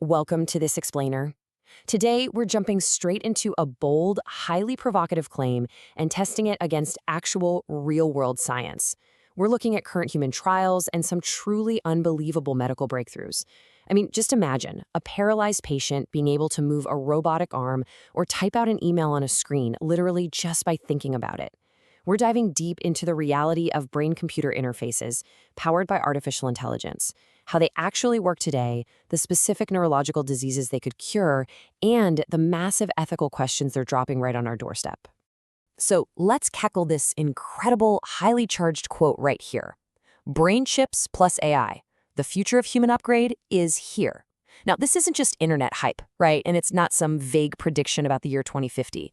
Welcome to This Explainer. Today, we're jumping straight into a bold, highly provocative claim and testing it against actual, real-world science. We're looking at current human trials and some truly unbelievable medical breakthroughs. I mean, just imagine a paralyzed patient being able to move a robotic arm or type out an email on a screen literally just by thinking about it. We're diving deep into the reality of brain-computer interfaces powered by artificial intelligence, how they actually work today, the specific neurological diseases they could cure, and the massive ethical questions they're dropping right on our doorstep. So let's cackle this incredible, highly charged quote right here. Brain chips plus AI. The future of human upgrade is here. Now, this isn't just internet hype, right? And it's not some vague prediction about the year 2050.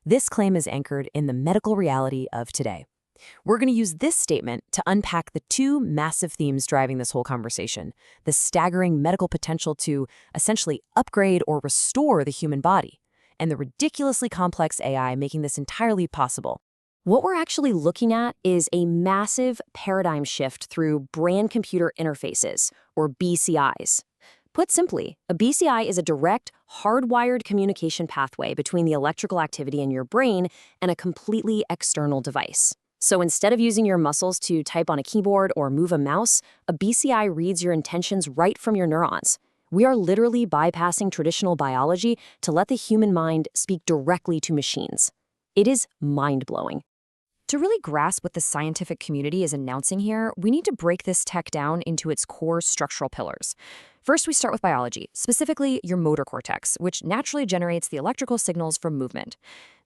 This claim is anchored in the medical reality of today. We're going to use this statement to unpack the two massive themes driving this whole conversation: the staggering medical potential to essentially upgrade or restore the human body, and the ridiculously complex AI making this entirely possible. What we're actually looking at is a massive paradigm shift through brain-computer interfaces, or BCIs. Put simply, a BCI is a direct, hardwired communication pathway between the electrical activity in your brain and a completely external device. So instead of using your muscles to type on a keyboard or move a mouse, a BCI reads your intentions right from your neurons. We are literally bypassing traditional biology to let the human mind speak directly to machines. It is mind-blowing. To really grasp what the scientific community is announcing here, we need to break this tech down into its core structural pillars. First, we start with biology, specifically your motor cortex, which naturally generates the electrical signals from movement.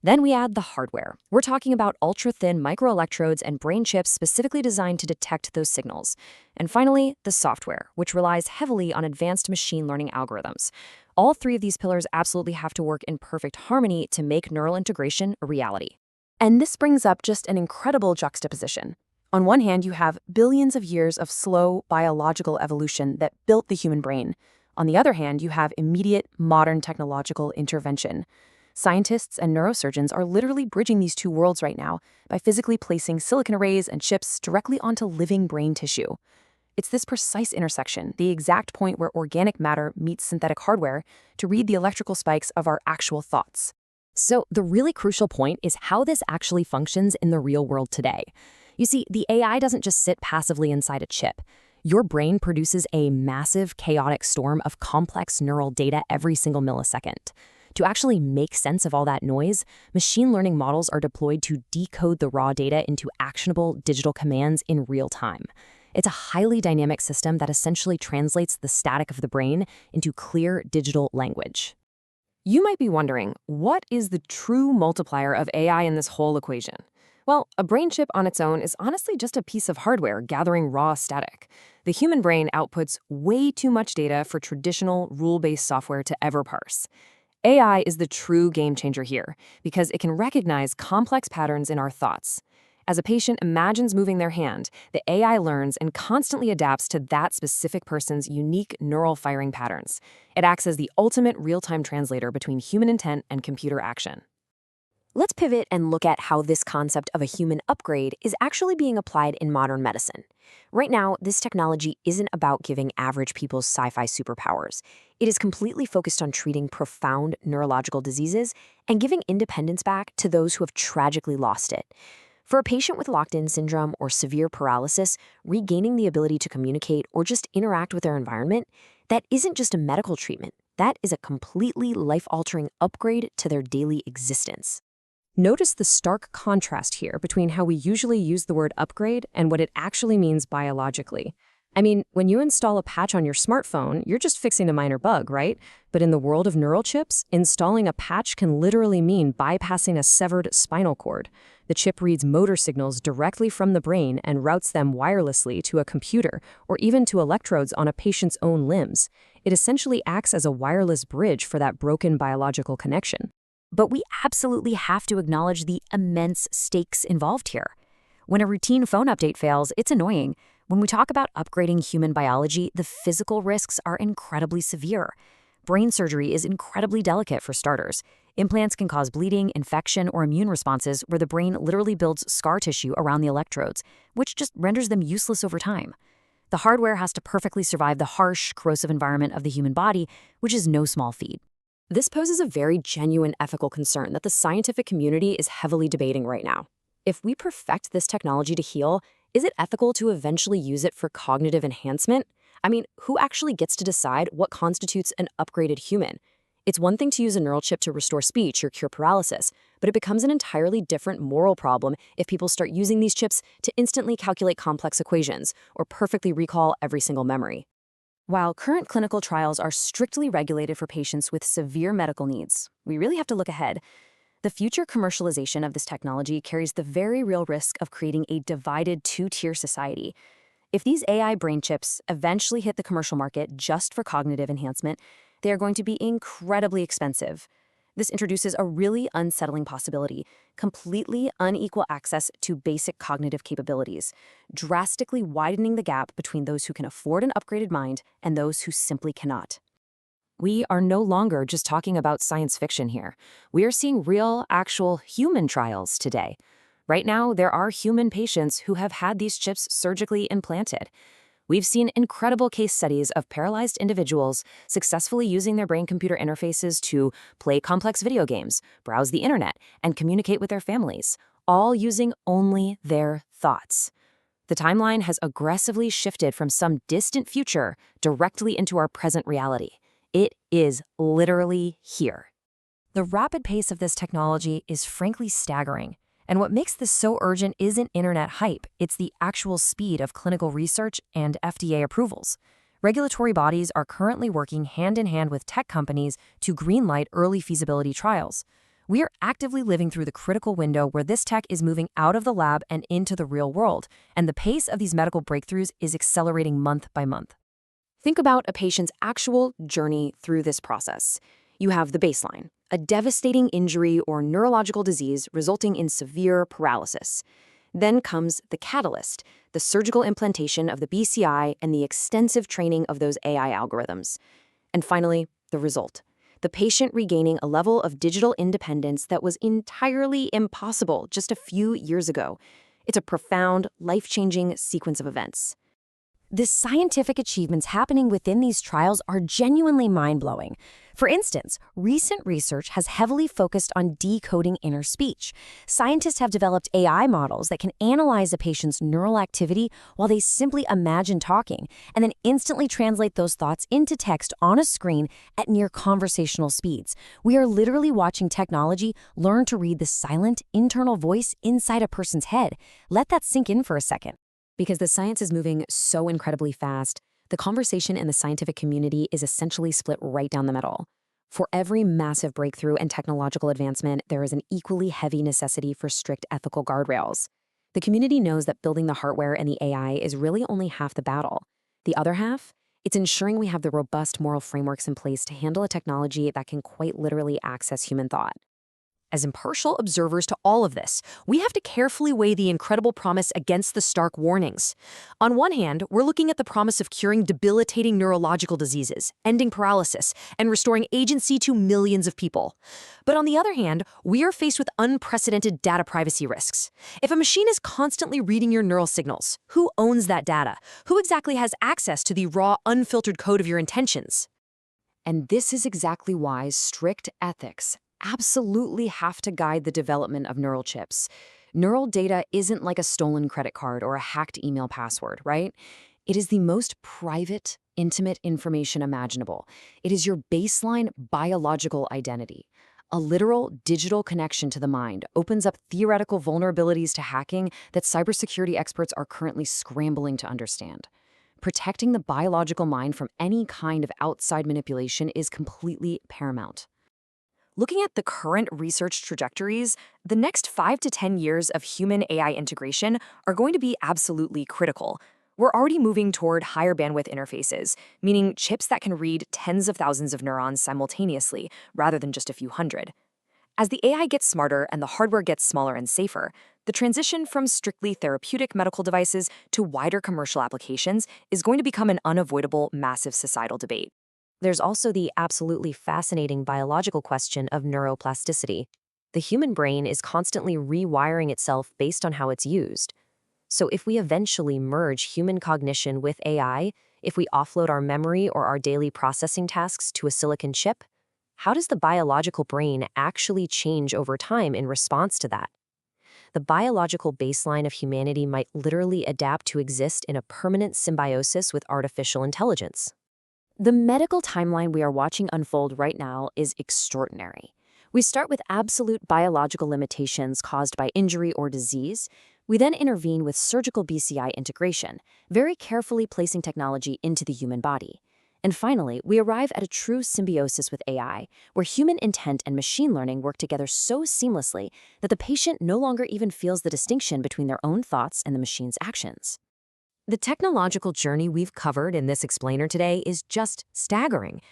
Then we add the hardware. We're talking about ultra-thin microelectrodes and brain chips specifically designed to detect those signals. And finally, the software, which relies heavily on advanced machine learning algorithms. All three of these pillars absolutely have to work in perfect harmony to make neural integration a reality. And this brings up just an incredible juxtaposition. On one hand, you have billions of years of slow biological evolution that built the human brain. On the other hand, you have immediate modern technological intervention. Scientists and neurosurgeons are literally bridging these two worlds right now by physically placing silicon arrays and chips directly onto living brain tissue. It's this precise intersection, the exact point where organic matter meets synthetic hardware, to read the electrical spikes of our actual thoughts. So the really crucial point is how this actually functions in the real world today. You see, the AI doesn't just sit passively inside a chip. Your brain produces a massive, chaotic storm of complex neural data every single millisecond. To actually make sense of all that noise, machine learning models are deployed to decode the raw data into actionable digital commands in real time. It's a highly dynamic system that essentially translates the static of the brain into clear digital language. You might be wondering, what is the true multiplier of AI in this whole equation? Well, a brain chip on its own is honestly just a piece of hardware gathering raw static. The human brain outputs way too much data for traditional, rule-based software to ever parse. AI is the true game changer here because it can recognize complex patterns in our thoughts. As a patient imagines moving their hand, the AI learns and constantly adapts to that specific person's unique neural firing patterns. It acts as the ultimate real-time translator between human intent and computer action. Let's pivot and look at how this concept of a human upgrade is actually being applied in modern medicine. Right now, this technology isn't about giving average people sci-fi superpowers. It is completely focused on treating profound neurological diseases and giving independence back to those who have tragically lost it. For a patient with locked-in syndrome or severe paralysis, regaining the ability to communicate or just interact with their environment, that isn't just a medical treatment. That is a completely life-altering upgrade to their daily existence. Notice the stark contrast here between how we usually use the word upgrade and what it actually means biologically. I mean, when you install a patch on your smartphone, you're just fixing a minor bug, right? But in the world of neural chips, installing a patch can literally mean bypassing a severed spinal cord. The chip reads motor signals directly from the brain and routes them wirelessly to a computer or even to electrodes on a patient's own limbs. It essentially acts as a wireless bridge for that broken biological connection. But we absolutely have to acknowledge the immense stakes involved here. When a routine phone update fails, it's annoying. When we talk about upgrading human biology, the physical risks are incredibly severe. Brain surgery is incredibly delicate for starters. Implants can cause bleeding, infection, or immune responses where the brain literally builds scar tissue around the electrodes, which just renders them useless over time. The hardware has to perfectly survive the harsh, corrosive environment of the human body, which is no small feat. This poses a very genuine ethical concern that the scientific community is heavily debating right now. If we perfect this technology to heal, is it ethical to eventually use it for cognitive enhancement? I mean, who actually gets to decide what constitutes an upgraded human? It's one thing to use a neural chip to restore speech or cure paralysis, but it becomes an entirely different moral problem if people start using these chips to instantly calculate complex equations or perfectly recall every single memory. While current clinical trials are strictly regulated for patients with severe medical needs, we really have to look ahead. The future commercialization of this technology carries the very real risk of creating a divided two-tier society. If these AI brain chips eventually hit the commercial market just for cognitive enhancement, they are going to be incredibly expensive. This introduces a really unsettling possibility: completely unequal access to basic cognitive capabilities, drastically widening the gap between those who can afford an upgraded mind and those who simply cannot. We are no longer just talking about science fiction here. We are seeing real, actual human trials today. Right now, there are human patients who have had these chips surgically implanted. We've seen incredible case studies of paralyzed individuals successfully using their brain-computer interfaces to play complex video games, browse the internet, and communicate with their families, all using only their thoughts. The timeline has aggressively shifted from some distant future directly into our present reality. It is literally here. The rapid pace of this technology is frankly staggering. And what makes this so urgent isn't internet hype, it's the actual speed of clinical research and FDA approvals. Regulatory bodies are currently working hand in hand with tech companies to greenlight early feasibility trials. We are actively living through the critical window where this tech is moving out of the lab and into the real world, and the pace of these medical breakthroughs is accelerating month by month. Think about a patient's actual journey through this process. You have the baseline, a devastating injury or neurological disease resulting in severe paralysis. Then comes the catalyst, the surgical implantation of the BCI and the extensive training of those AI algorithms. And finally, the result, the patient regaining a level of digital independence that was entirely impossible just a few years ago. It's a profound, life-changing sequence of events. The scientific achievements happening within these trials are genuinely mind-blowing. For instance, recent research has heavily focused on decoding inner speech. Scientists have developed AI models that can analyze a patient's neural activity while they simply imagine talking, and then instantly translate those thoughts into text on a screen at near conversational speeds. We are literally watching technology learn to read the silent, internal voice inside a person's head. Let that sink in for a second. Because the science is moving so incredibly fast, the conversation in the scientific community is essentially split right down the middle. For every massive breakthrough and technological advancement, there is an equally heavy necessity for strict ethical guardrails. The community knows that building the hardware and the AI is really only half the battle. The other half? It's ensuring we have the robust moral frameworks in place to handle a technology that can quite literally access human thought. As impartial observers to all of this, we have to carefully weigh the incredible promise against the stark warnings. On one hand, we're looking at the promise of curing debilitating neurological diseases, ending paralysis, and restoring agency to millions of people. But on the other hand, we are faced with unprecedented data privacy risks. If a machine is constantly reading your neural signals, who owns that data? Who exactly has access to the raw, unfiltered code of your intentions? And this is exactly why strict ethics absolutely have to guide the development of neural chips. Neural data isn't like a stolen credit card or a hacked email password, right? It is the most private, intimate information imaginable. It is your baseline biological identity. A literal digital connection to the mind opens up theoretical vulnerabilities to hacking that cybersecurity experts are currently scrambling to understand. Protecting the biological mind from any kind of outside manipulation is completely paramount. Looking at the current research trajectories, the next 5 to 10 years of human AI integration are going to be absolutely critical. We're already moving toward higher bandwidth interfaces, meaning chips that can read tens of thousands of neurons simultaneously, rather than just a few hundred. As the AI gets smarter and the hardware gets smaller and safer, the transition from strictly therapeutic medical devices to wider commercial applications is going to become an unavoidable, massive societal debate. There's also the absolutely fascinating biological question of neuroplasticity. The human brain is constantly rewiring itself based on how it's used. So if we eventually merge human cognition with AI, if we offload our memory or our daily processing tasks to a silicon chip, how does the biological brain actually change over time in response to that? The biological baseline of humanity might literally adapt to exist in a permanent symbiosis with artificial intelligence. The medical timeline we are watching unfold right now is extraordinary. We start with absolute biological limitations caused by injury or disease. We then intervene with surgical BCI integration, very carefully placing technology into the human body. And finally, we arrive at a true symbiosis with AI, where human intent and machine learning work together so seamlessly that the patient no longer even feels the distinction between their own thoughts and the machine's actions. The technological journey we've covered in this explainer today is just staggering.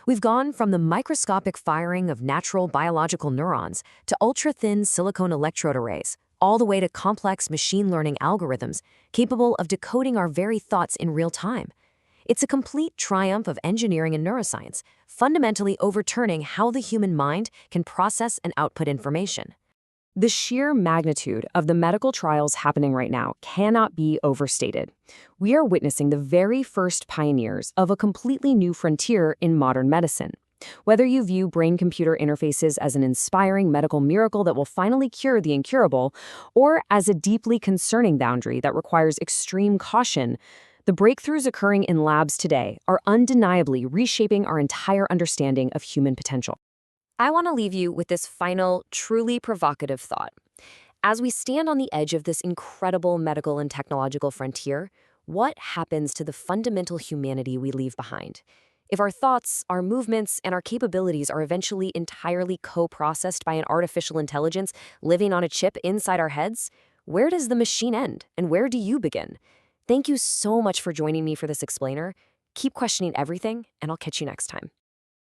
We've gone from the microscopic firing of natural biological neurons to ultra-thin silicone electrode arrays, all the way to complex machine learning algorithms capable of decoding our very thoughts in real time. It's a complete triumph of engineering and neuroscience, fundamentally overturning how the human mind can process and output information. The sheer magnitude of the medical trials happening right now cannot be overstated. We are witnessing the very first pioneers of a completely new frontier in modern medicine. Whether you view brain-computer interfaces as an inspiring medical miracle that will finally cure the incurable, or as a deeply concerning boundary that requires extreme caution, the breakthroughs occurring in labs today are undeniably reshaping our entire understanding of human potential. I want to leave you with this final, truly provocative thought. As we stand on the edge of this incredible medical and technological frontier, what happens to the fundamental humanity we leave behind? If our thoughts, our movements, and our capabilities are eventually entirely co-processed by an artificial intelligence living on a chip inside our heads, where does the machine end, and where do you begin? Thank you so much for joining me for this explainer. Keep questioning everything, and I'll catch you next time.